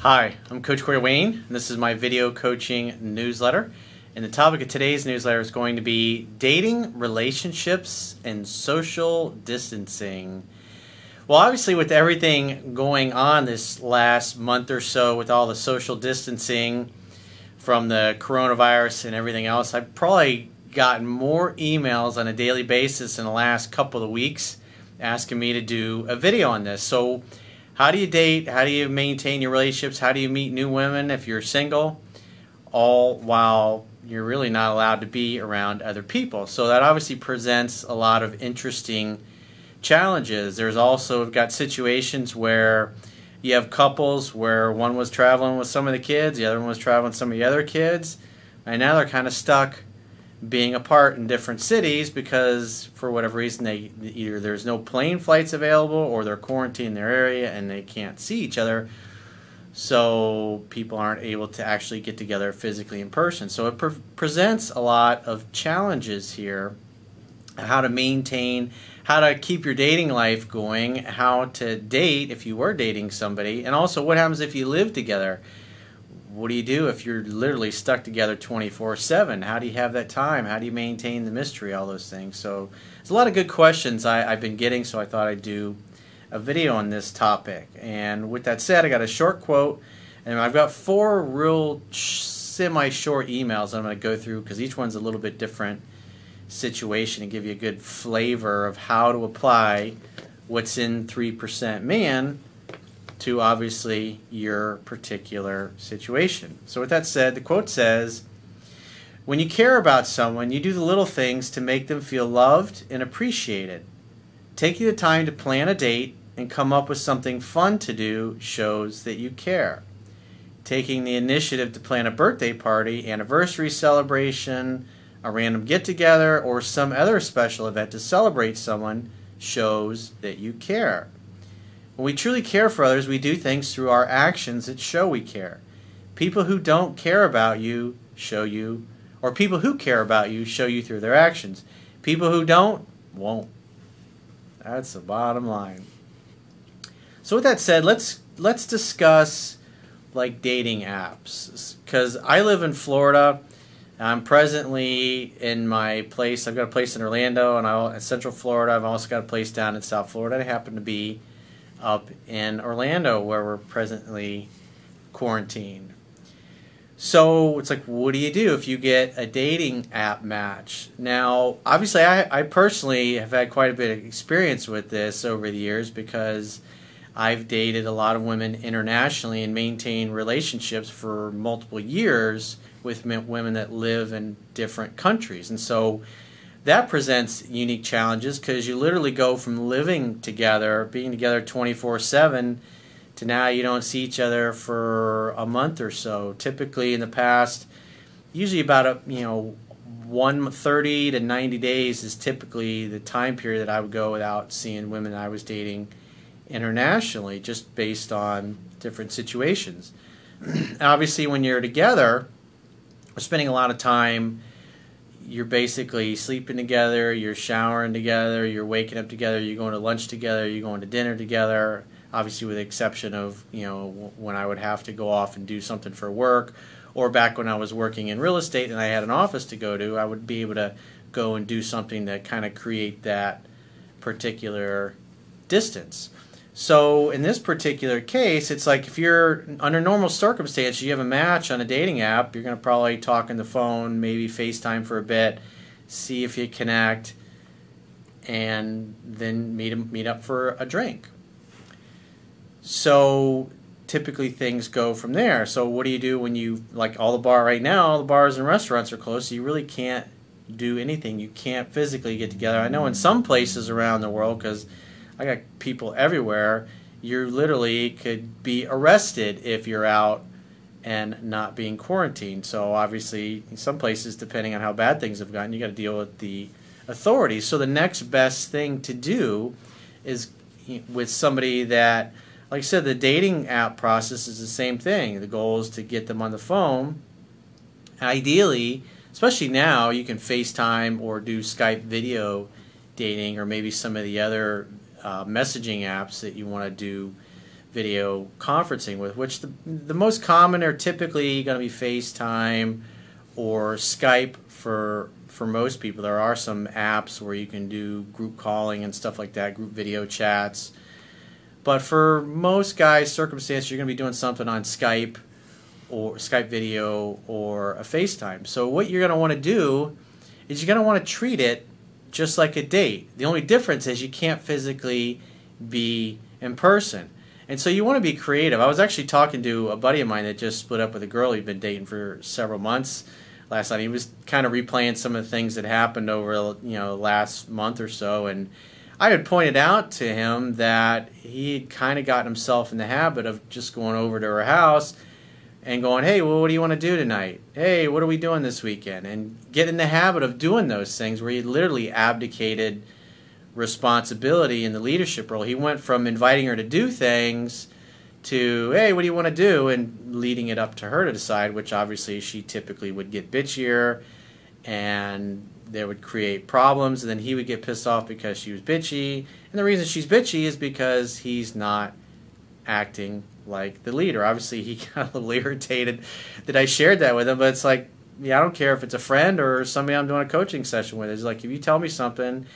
Hi, I'm Coach Corey Wayne, and this is my video coaching newsletter. And the topic of today's newsletter is going to be dating, relationships, and social distancing. Well, obviously with everything going on this last month or so with all the social distancing from the coronavirus and everything else, I've probably gotten more emails on a daily basis in the last couple of weeks asking me to do a video on this. So how do you date? How do you maintain your relationships? How do you meet new women if you're single? All while you're really not allowed to be around other people. So that obviously presents a lot of interesting challenges. There's also got situations where you have couples where one was traveling with some of the kids, the other one was traveling with some of the other kids, and now they're kind of stuck being apart in different cities because for whatever reason either there's no plane flights available or they're quarantined in their area and they can't see each other, so people aren't able to actually get together physically in person. So it presents a lot of challenges here, how to maintain, how to keep your dating life going, how to date if you were dating somebody, and also what happens if you live together. What do you do if you're literally stuck together 24/7? How do you have that time? How do you maintain the mystery? All those things. So there's a lot of good questions I've been getting, so I thought I'd do a video on this topic. And with that said, I got a short quote, and I've got four real semi-short emails I'm going to go through because each one's a little bit different situation and give you a good flavor of how to apply what's in 3% Man to obviously your particular situation. So with that said, the quote says, "When you care about someone, you do the little things to make them feel loved and appreciated. Taking the time to plan a date and come up with something fun to do shows that you care. Taking the initiative to plan a birthday party, anniversary celebration, a random get-together, or some other special event to celebrate someone shows that you care. When we truly care for others, we do things through our actions that show we care. People who don't care about you show you, or people who care about you show you through their actions. People who don't, won't." That's the bottom line. So with that said, let's discuss like dating apps, because I live in Florida. I'm presently in my place. I've got a place in Orlando and in Central Florida. I've also got a place down in South Florida. I happen to be up in Orlando where we're presently quarantined. So it's like, what do you do if you get a dating app match? Now, obviously, I personally have had quite a bit of experience with this over the years because I've dated a lot of women internationally and maintained relationships for multiple years with women that live in different countries. And so that presents unique challenges because you literally go from living together, being together 24/7, to now you don't see each other for a month or so. Typically in the past, usually about 130 to 90 days is typically the time period that I would go without seeing women I was dating internationally, just based on different situations. Obviously, when you're together, we're spending a lot of time. You're basically sleeping together, you're showering together, you're waking up together, you're going to lunch together, you're going to dinner together, obviously with the exception of, when I would have to go off and do something for work, or back when I was working in real estate and I had an office to go to, I would be able to go and do something to kind of create that particular distance. So in this particular case, it's like if you're under normal circumstances, you have a match on a dating app, you're going to probably talk on the phone, maybe FaceTime for a bit, see if you connect, and then meet up for a drink. So typically things go from there. So what do you do when you, like all right now, all the bars and restaurants are closed, so you really can't do anything. You can't physically get together. I know in some places around the world, because I got people everywhere, you literally could be arrested if you're out and not being quarantined. So obviously in some places, depending on how bad things have gotten, you got to deal with the authorities. So the next best thing to do is with somebody that, like I said, the dating app process is the same thing. The goal is to get them on the phone. Ideally, especially now, you can FaceTime or do Skype video dating, or maybe some of the other messaging apps that you want to do video conferencing with, which the most common are typically going to be FaceTime or Skype for most people. There are some apps where you can do group calling and stuff like that, group video chats. But for most guys' circumstances, you're going to be doing something on Skype or Skype video or a FaceTime. So what you're going to want to do is you're going to want to treat it just like a date. The only difference is you can't physically be in person. And so you want to be creative. I was actually talking to a buddy of mine that just split up with a girl he'd been dating for several months last night. He was kind of replaying some of the things that happened over last month or so, and I had pointed out to him that he had kind of gotten himself in the habit of just going over to her house and going, hey, well, what do you want to do tonight? Hey, what are we doing this weekend? And get in the habit of doing those things where he literally abdicated responsibility in the leadership role. He went from inviting her to do things to, hey, what do you want to do? And leading it up to her to decide, which obviously she typically would get bitchier and there would create problems, and then he would get pissed off because she was bitchy. And the reason she's bitchy is because he's not acting like the leader. Obviously, he got a little irritated that I shared that with him, but it's like, yeah, I don't care if it's a friend or somebody I'm doing a coaching session with. It's like, if you tell me something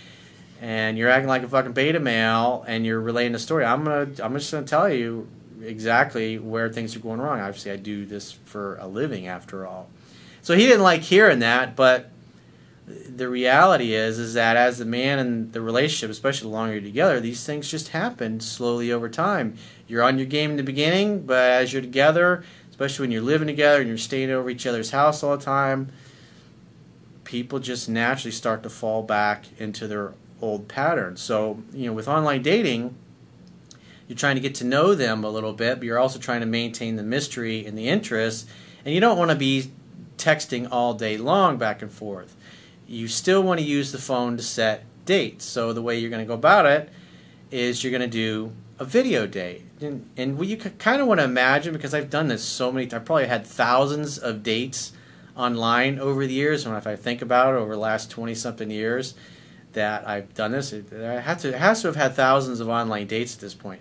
and you're acting like a fucking beta male and you're relaying the story, I'm just gonna tell you exactly where things are going wrong. Obviously, I do this for a living after all. So he didn't like hearing that, but the reality is that as the man in the relationship, especially the longer you're together, these things just happen slowly over time. You're on your game in the beginning, but as you're together, especially when you're living together and you're staying over each other's house all the time, people just naturally start to fall back into their old patterns. So, with online dating, you're trying to get to know them a little bit, but you're also trying to maintain the mystery and the interest, and you don't want to be texting all day long back and forth. You still want to use the phone to set dates. So the way you're going to go about it is you're going to do a video date. And what you kind of want to imagine, because I've done this so many times, I've probably had thousands of dates online over the years, and if I think about it, over the last 20-something years that I've done this, it has to have had thousands of online dates at this point.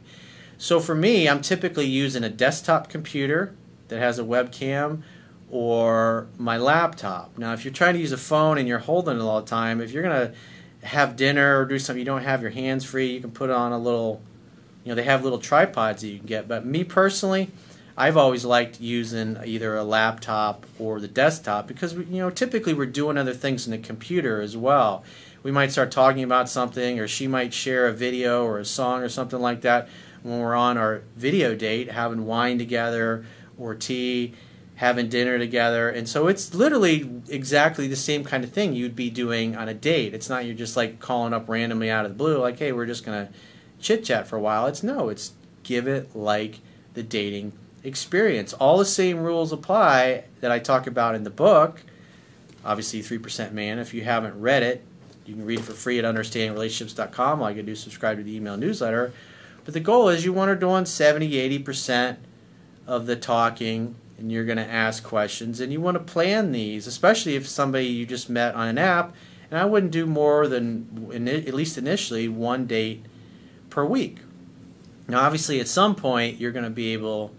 So for me, I'm typically using a desktop computer that has a webcam or my laptop. Now, if you're trying to use a phone and you're holding it all the time, if you're going to have dinner or do something, you don't have your hands free, you can put it on a little, they have little tripods that you can get. But me personally, I've always liked using either a laptop or the desktop because, typically we're doing other things in the computer as well. We might start talking about something, or she might share a video or a song or something like that when we're on our video date, having wine together or tea, having dinner together. And so it's literally exactly the same kind of thing you'd be doing on a date. It's not you're just like calling up randomly out of the blue like, hey, we're just going to chit chat for a while. It's give it like the dating experience. All the same rules apply that I talk about in the book. Obviously, 3% Man. If you haven't read it, you can read it for free at understandingrelationships.com. All you can do is subscribe to the email newsletter. But the goal is you want her doing 70-80% of the talking, and you're going to ask questions, and you want to plan these, especially if somebody you just met on an app. And I wouldn't do more than, at least initially, one date per week. Now, obviously, at some point, you're going to be able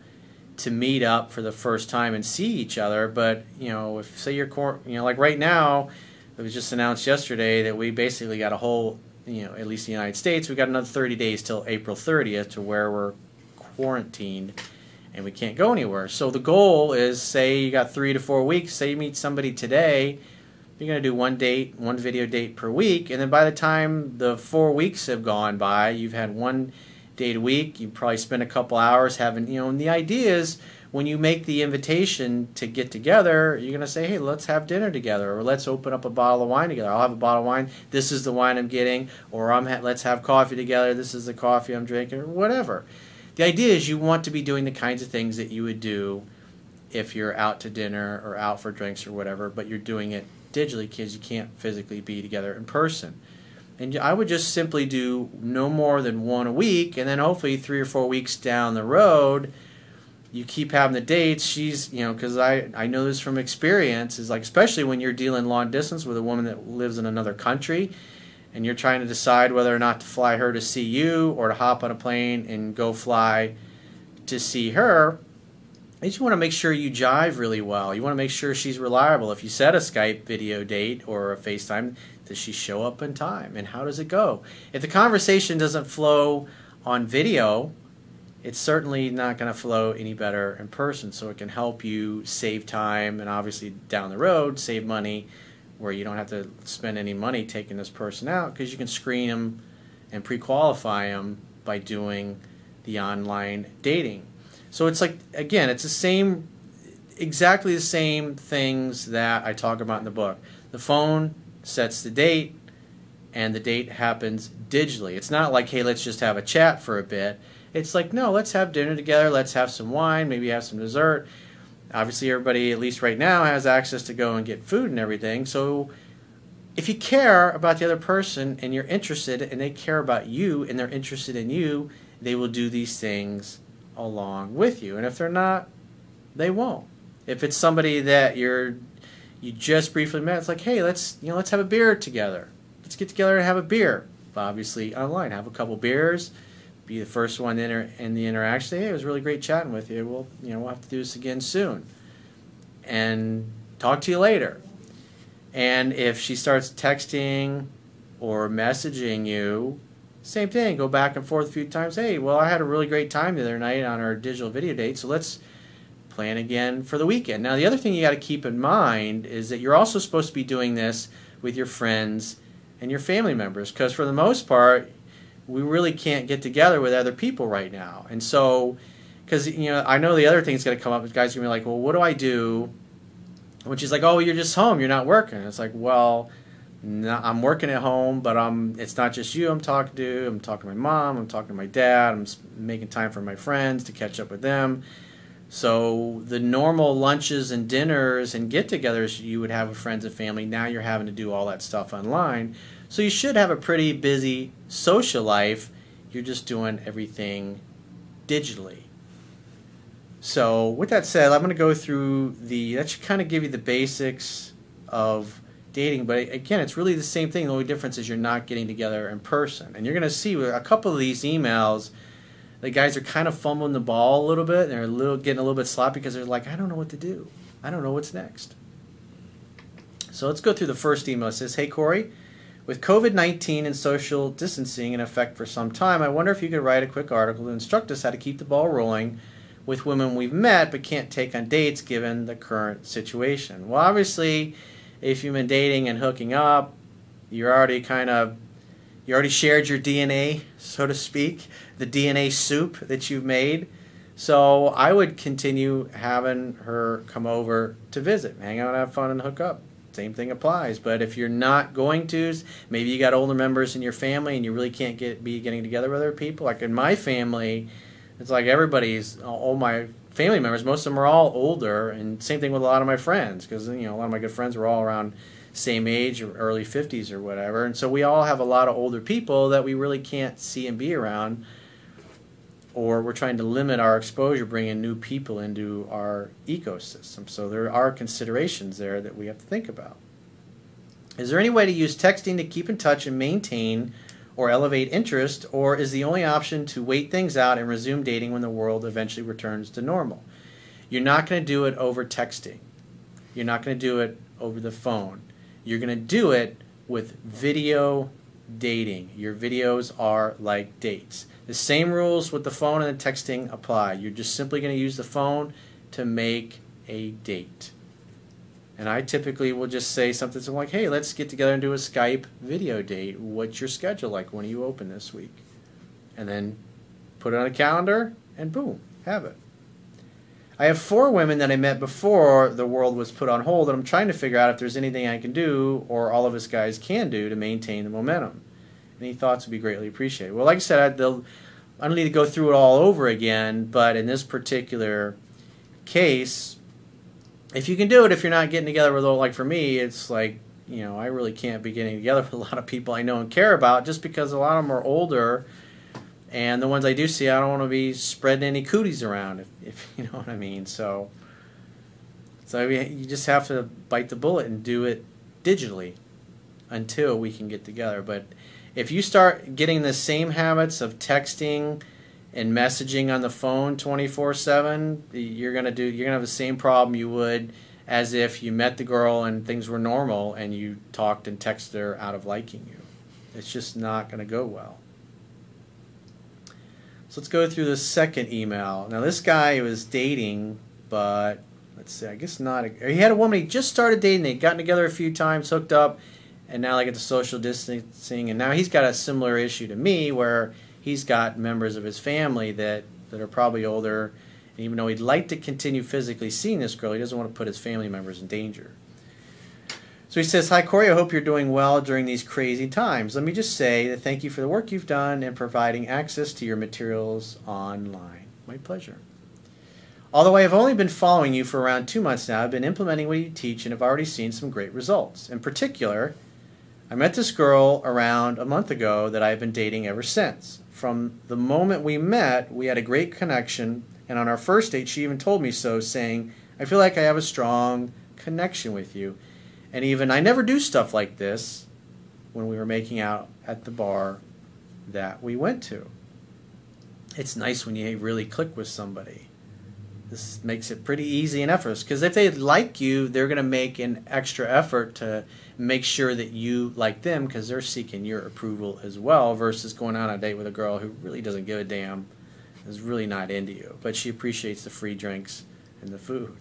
to meet up for the first time and see each other. But if say you're, like right now, it was just announced yesterday that we basically got a whole, at least in the United States, we got another 30 days till April 30th to where we're quarantined and we can't go anywhere. So the goal is, say you got 3 to 4 weeks, say you meet somebody today, you're going to do one video date per week, and then by the time the 4 weeks have gone by, you've had one date a week, you probably spend a couple hours having, and the idea is when you make the invitation to get together, you're going to say, hey, let's have dinner together, or let's open up a bottle of wine together. I'll have a bottle of wine, this is the wine I'm getting, or let's have coffee together, this is the coffee I'm drinking, or whatever. The idea is you want to be doing the kinds of things that you would do if you're out to dinner or out for drinks or whatever, but you're doing it digitally because you can't physically be together in person. And I would just simply do no more than one a week, and then hopefully 3 or 4 weeks down the road, you keep having the dates. She's, because I know this from experience, is like, especially when you're dealing long distance with a woman that lives in another country, and you're trying to decide whether or not to fly her to see you or to hop on a plane and go fly to see her, you just want to make sure you jive really well. You want to make sure she's reliable. If you set a Skype video date or a FaceTime, does she show up in time? And how does it go? If the conversation doesn't flow on video, it's certainly not going to flow any better in person. So it can help you save time and obviously down the road save money, where you don't have to spend any money taking this person out, because you can screen them and pre-qualify them by doing the online dating. So it's like, again, it's the same, exactly the same things that I talk about in the book. The phone sets the date, and the date happens digitally. It's not like, hey, let's just have a chat for a bit. It's like, no, let's have dinner together, let's have some wine, maybe have some dessert. Obviously, everybody, at least right now, has access to go and get food and everything. So if you care about the other person and you're interested, and they care about you and they're interested in you, they will do these things along with you. And if they're not, they won't. If it's somebody that you just briefly met, it's like, hey, let's have a beer together. Let's get together and have a beer. Obviously online, have a couple beers, be the first one in the interaction. Say, hey, it was really great chatting with you. We'll have to do this again soon, and talk to you later. And if she starts texting or messaging you, same thing. Go back and forth a few times. Hey, well, I had a really great time the other night on our digital video date, so let's plan again for the weekend. Now, the other thing you got to keep in mind is that you're also supposed to be doing this with your friends and your family members, because for the most part, we really can't get together with other people right now. And so, because I know the other thing that's going to come up is guys are going to be like, well, what do I do? When she's like, oh, you're just home, you're not working. It's like, well, no, I'm working at home, but it's not just you I'm talking to. I'm talking to my mom, I'm talking to my dad, I'm making time for my friends to catch up with them. So the normal lunches and dinners and get-togethers you would have with friends and family, now you're having to do all that stuff online. So you should have a pretty busy social life. You're just doing everything digitally. So with that said, I'm going to go through that should kind of give you the basics of dating. But again, it's really the same thing. The only difference is you're not getting together in person. And you're going to see with a couple of these emails, the guys are kind of fumbling the ball a little bit. They're getting a little bit sloppy because they're like, I don't know what to do. I don't know what's next. So let's go through the first email. It says, hey, Corey, with COVID-19 and social distancing in effect for some time, I wonder if you could write a quick article to instruct us how to keep the ball rolling with women we've met but can't take on dates given the current situation. Well, obviously, if you've been dating and hooking up, you already shared your DNA, so to speak, the DNA soup that you've made. So I would continue having her come over to visit, hang out, have fun, and hook up. Same thing applies. But if you're not going to, maybe you got older members in your family and you really can't be getting together with other people. Like in my family, it's like all my family members, most of them are all older, and same thing with a lot of my friends, because a lot of my good friends are all around same age or early 50s or whatever, and so we all have a lot of older people that we really can't see and be around, or we're trying to limit our exposure, bringing new people into our ecosystem. So there are considerations there that we have to think about. Is there any way to use texting to keep in touch and maintain or elevate interest, or is the only option to wait things out and resume dating when the world eventually returns to normal? You're not going to do it over texting. You're not going to do it over the phone. You're going to do it with video dating. Your videos are like dates. The same rules with the phone and the texting apply. You're just simply going to use the phone to make a date. And I typically will just say something like, hey, let's get together and do a Skype video date. What's your schedule like? When are you open this week? And then put it on a calendar, and boom, have it. I have 4 women that I met before the world was put on hold, and I'm trying to figure out if there's anything I can do, or all of us guys can do, to maintain the momentum. Any thoughts would be greatly appreciated. Well, like I said, I don't need to go through it all over again, but in this particular case, if you can do it, if you're not getting together with, like for me, it's like, I really can't be getting together with a lot of people I know and care about, just because a lot of them are older, and the ones I do see, I don't want to be spreading any cooties around, if you know what I mean. So you just have to bite the bullet and do it digitally until we can get together. But if you start getting the same habits of texting and messaging on the phone 24/7, you're gonna have the same problem you would as if you met the girl and things were normal and you talked and texted her out of liking you. It's just not going to go well. So let's go through the second email. Now this guy was dating, but let's see, I guess not. He had a woman he just started dating. They'd gotten together a few times, hooked up, and now they get the social distancing. And now he's got a similar issue to me where he's got members of his family that are probably older. And even though he'd like to continue physically seeing this girl, he doesn't want to put his family members in danger. So he says, "Hi Corey, I hope you're doing well during these crazy times. Let me just say that thank you for the work you've done in providing access to your materials online. My pleasure. Although I have only been following you for around 2 months now, I've been implementing what you teach and have already seen some great results. In particular, I met this girl around a month ago that I've been dating ever since. From the moment we met, we had a great connection, and on our first date she even told me so, saying, I feel like I have a strong connection with you. And even I never do stuff like this when we were making out at the bar that we went to. It's nice when you really click with somebody. This makes it pretty easy and effortless, because if they like you, they're going to make an extra effort to make sure that you like them, because they're seeking your approval as well, versus going on a date with a girl who really doesn't give a damn, is really not into you, but she appreciates the free drinks and the food.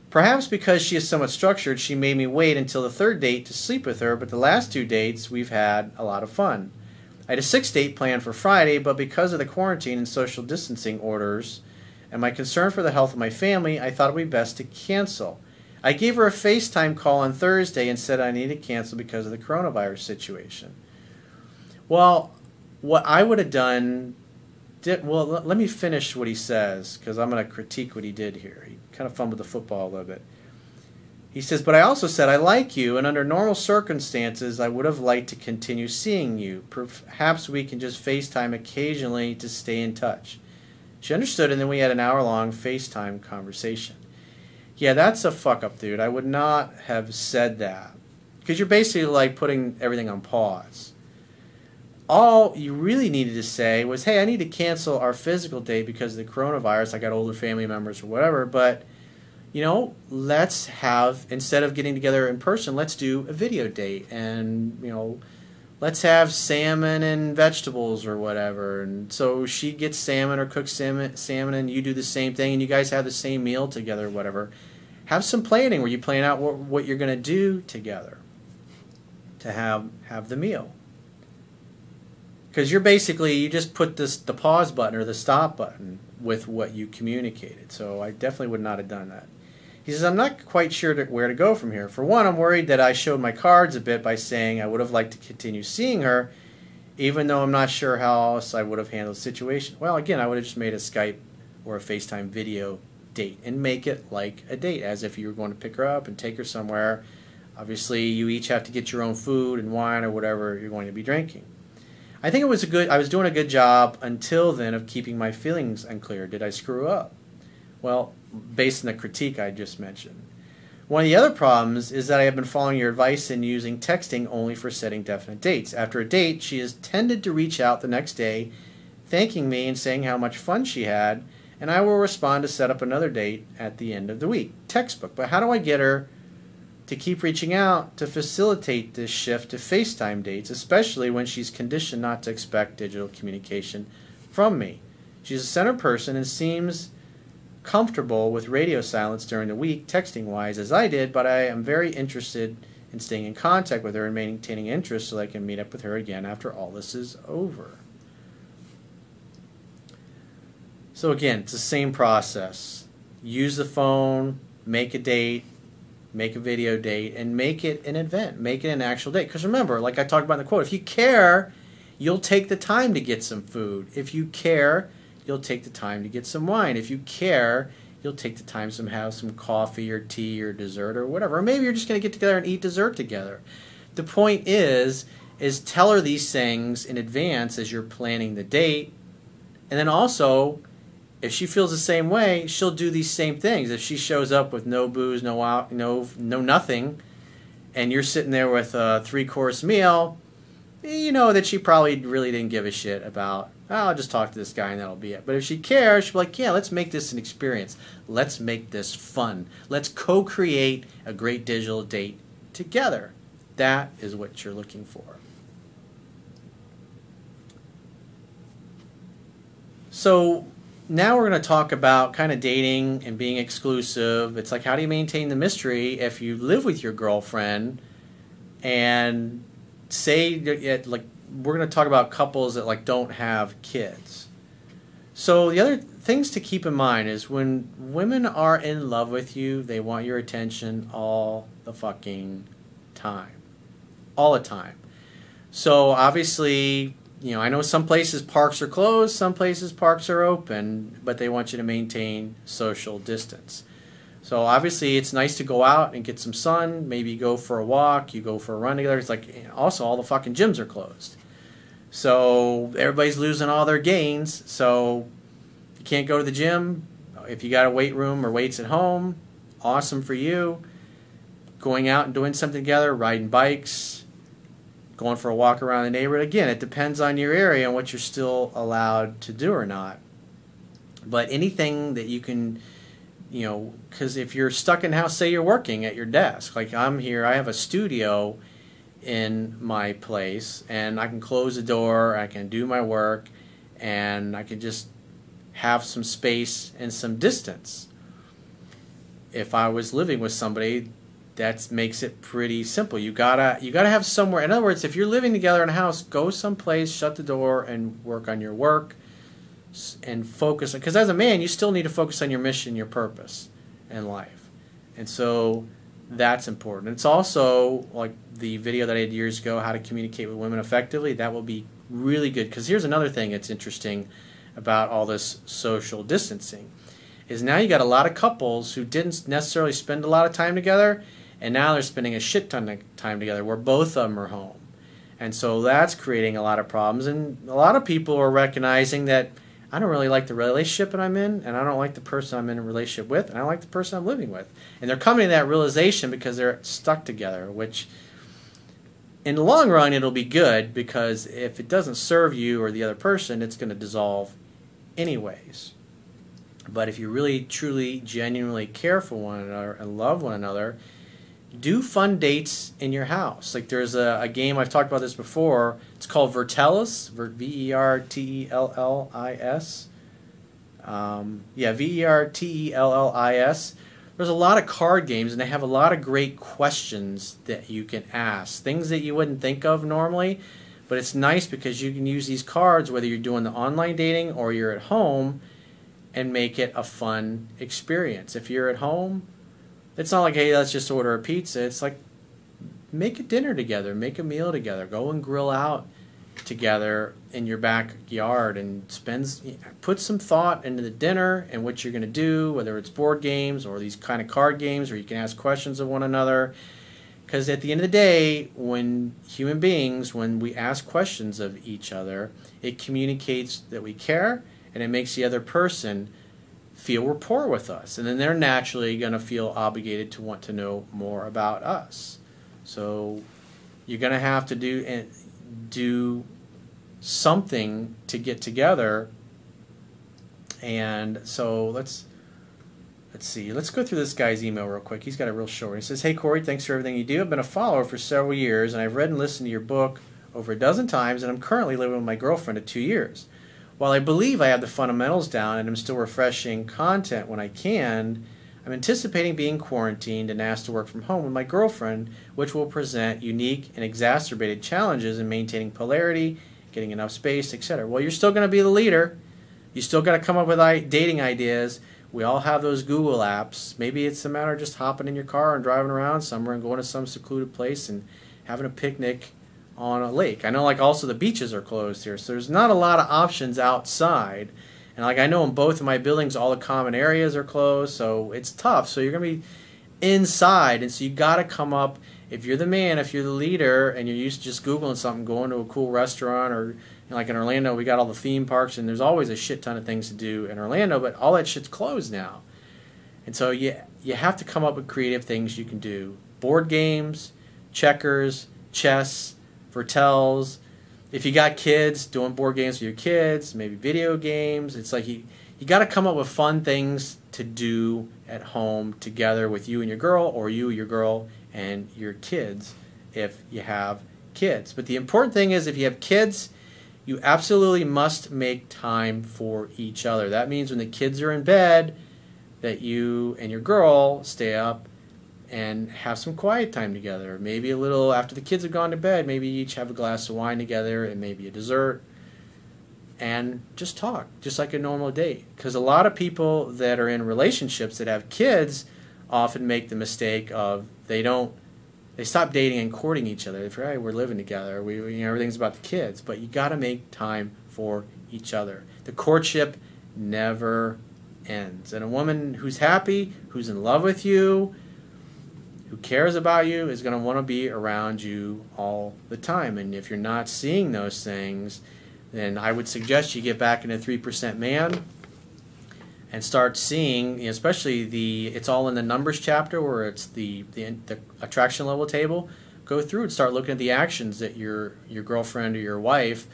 Perhaps because she is somewhat structured, she made me wait until the third date to sleep with her, but the last 2 dates we've had a lot of fun. I had a 6th date planned for Friday, but because of the quarantine and social distancing orders and my concern for the health of my family, I thought it would be best to cancel. I gave her a FaceTime call on Thursday and said I needed to cancel because of the coronavirus situation. Well, what I would have done... let me finish what he says, because I'm going to critique what he did here. He kind of fumbled the football a little bit. He says, but I also said I like you, and under normal circumstances I would have liked to continue seeing you. Perhaps we can just FaceTime occasionally to stay in touch. She understood, and then we had an hour-long FaceTime conversation. Yeah, that's a fuck-up, dude. I would not have said that, because you're basically like putting everything on pause. All you really needed to say was, hey, I need to cancel our physical date because of the coronavirus. I got older family members or whatever, but, you know, let's have, instead of getting together in person, let's do a video date, and, you know, let's have salmon and vegetables or whatever. And so she gets salmon or cooks salmon and you do the same thing, and you guys have the same meal together or whatever. Have some planning where you plan out what you're going to do together to have the meal. Because you're basically, you just put the pause button or the stop button with what you communicated. So I definitely would not have done that. He says, I'm not quite sure where to go from here. For one, I'm worried that I showed my cards a bit by saying I would have liked to continue seeing her, even though I'm not sure how else I would have handled the situation. Well, again, I would have just made a Skype or a FaceTime video date and make it like a date, as if you were going to pick her up and take her somewhere. Obviously, you each have to get your own food and wine or whatever you're going to be drinking. I think I was doing a good job until then of keeping my feelings unclear. Did I screw up? Well, based on the critique I just mentioned. One of the other problems is that I have been following your advice and using texting only for setting definite dates. After a date, she has tended to reach out the next day, thanking me and saying how much fun she had, and I will respond to set up another date at the end of the week. Textbook. But how do I get her to keep reaching out to facilitate this shift to FaceTime dates, especially when she's conditioned not to expect digital communication from me? She's a centered person and seems comfortable with radio silence during the week, texting-wise, as I did, but I am very interested in staying in contact with her and maintaining interest so I can meet up with her again after all this is over. So again, it's the same process. Use the phone, make a date, make a video date, and make it an event. Make it an actual date. Because remember, like I talked about in the quote, if you care, you'll take the time to get some food. If you care, you'll take the time to get some wine. If you care, you'll take the time to have some coffee or tea or dessert or whatever. Or maybe you're just going to get together and eat dessert together. The point is tell her these things in advance as you're planning the date. And then also, if she feels the same way, she'll do these same things. If she shows up with no booze, no nothing, and you're sitting there with a 3-course meal, you know that she probably really didn't give a shit about I'll just talk to this guy and that'll be it. But if she cares, she'll be like, yeah, let's make this an experience. Let's make this fun. Let's co-create a great digital date together. That is what you're looking for. So now we're going to talk about kind of dating and being exclusive. It's like, how do you maintain the mystery if you live with your girlfriend and say, like, we're going to talk about couples that like don't have kids. So the other things to keep in mind is when women are in love with you, they want your attention all the fucking time. All the time. So obviously, you know, I know some places parks are closed, some places parks are open, but they want you to maintain social distance. So obviously it's nice to go out and get some sun, maybe go for a walk, you go for a run together. It's like, also all the fucking gyms are closed. So everybody's losing all their gains, so you can't go to the gym. If you got a weight room or weights at home, awesome for you. Going out and doing something together, riding bikes, going for a walk around the neighborhood. Again, it depends on your area and what you're still allowed to do or not. But anything that you can, you know, because if you're stuck in the house, say you're working at your desk. Like I'm here, I have a studio in my place, and I can close the door, I can do my work, and I can just have some space and some distance. If I was living with somebody, that makes it pretty simple. You gotta have somewhere. In other words, if you're living together in a house, go someplace, shut the door, and work on your work and focus. Because as a man, you still need to focus on your mission, your purpose in life. And so that's important. It's also like the video that I did years ago, how to communicate with women effectively. That will be really good. Because here's another thing that's interesting about all this social distancing is now you got a lot of couples who didn't necessarily spend a lot of time together, and now they're spending a shit ton of time together where both of them are home. And so that's creating a lot of problems. And a lot of people are recognizing that I don't really like the relationship that I'm in, and I don't like the person I'm in a relationship with, and I don't like the person I'm living with. And they're coming to that realization because they're stuck together, which in the long run it'll be good, because if it doesn't serve you or the other person, it's going to dissolve anyways. But if you really, truly, genuinely care for one another and love one another, do fun dates in your house. Like there's a game, I've talked about this before, it's called Vertellis, V-E-R-T-E-L-L-I-S. Yeah, V-E-R-T-E-L-L-I-S. There's a lot of card games, and they have a lot of great questions that you can ask. Things that you wouldn't think of normally, but it's nice because you can use these cards whether you're doing the online dating or you're at home and make it a fun experience. If you're at home, it's not like, hey, let's just order a pizza. It's like, make a dinner together, make a meal together, go and grill out together in your backyard and put some thought into the dinner and what you're going to do, whether it's board games or these kind of card games where you can ask questions of one another. Because at the end of the day, when human beings, when we ask questions of each other, it communicates that we care, and it makes the other person feel rapport with us, and then they're naturally going to feel obligated to want to know more about us. So you're going to have to do something to get together. And so let's see. Let's go through this guy's email real quick. He's got a real short one. He says, "Hey Corey, thanks for everything you do. I've been a follower for several years, and I've read and listened to your book over a dozen times, and I'm currently living with my girlfriend of 2 years. While I believe I have the fundamentals down and I'm still refreshing content when I can, I'm anticipating being quarantined and asked to work from home with my girlfriend, which will present unique and exacerbated challenges in maintaining polarity, getting enough space, etc. Well, you're still going to be the leader. You still got to come up with dating ideas. We all have those Google apps. Maybe it's a matter of just hopping in your car and driving around somewhere and going to some secluded place and having a picnic on a lake. I know, like, also the beaches are closed here, so there's not a lot of options outside. And like, I know in both of my buildings all the common areas are closed, so it's tough. So you're gonna be inside, and so you got to come up. If you're the man, if you're the leader, and you're used to just Googling something, going to a cool restaurant, or like in Orlando, we got all the theme parks, and there's always a shit ton of things to do in Orlando, but all that shit's closed now. And so you have to come up with creative things you can do. Board games, checkers, chess, Vertels, if you got kids, doing board games with your kids, maybe video games. It's like you got to come up with fun things to do at home together with you and your girl, or you, your girl, and your kids if you have kids. But the important thing is, if you have kids, you absolutely must make time for each other. That means when the kids are in bed, that you and your girl stay up and have some quiet time together. Maybe a little after the kids have gone to bed, maybe you each have a glass of wine together and maybe a dessert, and just talk, just like a normal date. Because a lot of people that are in relationships that have kids often make the mistake of they stop dating and courting each other. They feel, hey, we're living together. Everything's about the kids. But you got to make time for each other. The courtship never ends. And a woman who's happy, who's in love with you, who cares about you, is going to want to be around you all the time. And if you're not seeing those things, then I would suggest you get back into 3% Man and start seeing, especially It's All in the Numbers chapter, where it's the attraction level table. Go through and start looking at the actions that your girlfriend or your wife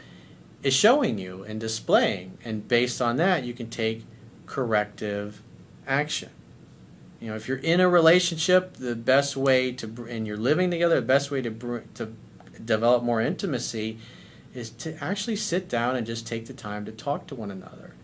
is showing you and displaying. And based on that, you can take corrective action. If you're in a relationship, the best way and you're living together, the best way to develop more intimacy is to actually sit down and just take the time to talk to one another.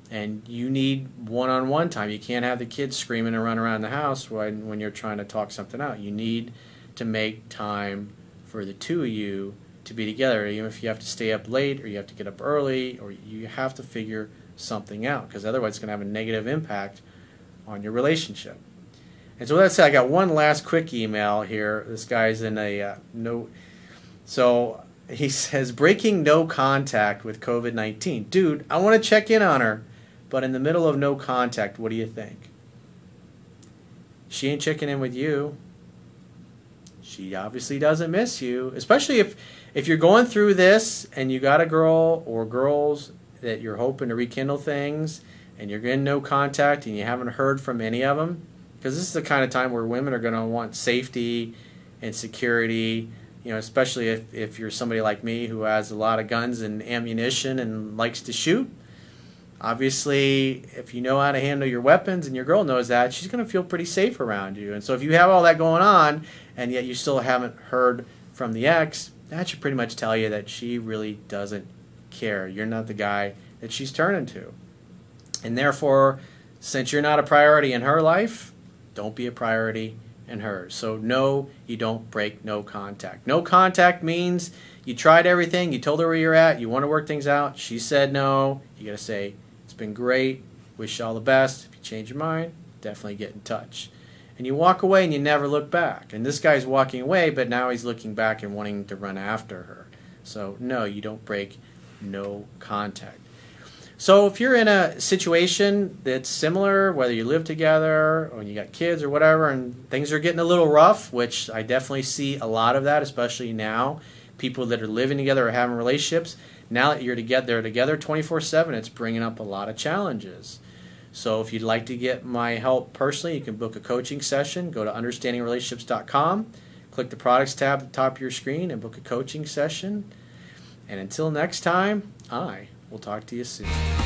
And you need one-on-one time. You can't have the kids screaming and running around the house when you're trying to talk something out. You need to make time for the two of you to be together, even if you have to stay up late or you have to get up early, or you have to figure something out, because otherwise it's going to have a negative impact on your relationship. And so with that said, I got one last quick email here. This guy's in a so he says, breaking no contact with COVID-19. Dude, I want to check in on her, but in the middle of no contact, what do you think? She ain't checking in with you. She obviously doesn't miss you, especially if you're going through this and you got a girl or girls that you're hoping to rekindle things, and you're in no contact and you haven't heard from any of them. Because this is the kind of time where women are going to want safety and security, especially if you're somebody like me who has a lot of guns and ammunition and likes to shoot. Obviously, if you know how to handle your weapons and your girl knows that, she's going to feel pretty safe around you. And so if you have all that going on and yet you still haven't heard from the ex, that should pretty much tell you that she really doesn't care. You're not the guy that she's turning to. And therefore, since you're not a priority in her life, don't be a priority in hers. So no, you don't break no contact. No contact means you tried everything, you told her where you're at, you want to work things out, she said no. You got to say, it's been great, wish you all the best. If you change your mind, definitely get in touch. And you walk away and you never look back. And this guy's walking away, but now he's looking back and wanting to run after her. So no, you don't break no contact. So if you're in a situation that's similar, whether you live together or you got kids or whatever, and things are getting a little rough, which I definitely see a lot of that, especially now, people that are living together or having relationships, now that they're together 24/7, it's bringing up a lot of challenges. So if you'd like to get my help personally, you can book a coaching session. Go to understandingrelationships.com, click the products tab at the top of your screen, and book a coaching session. And until next time, we'll talk to you soon.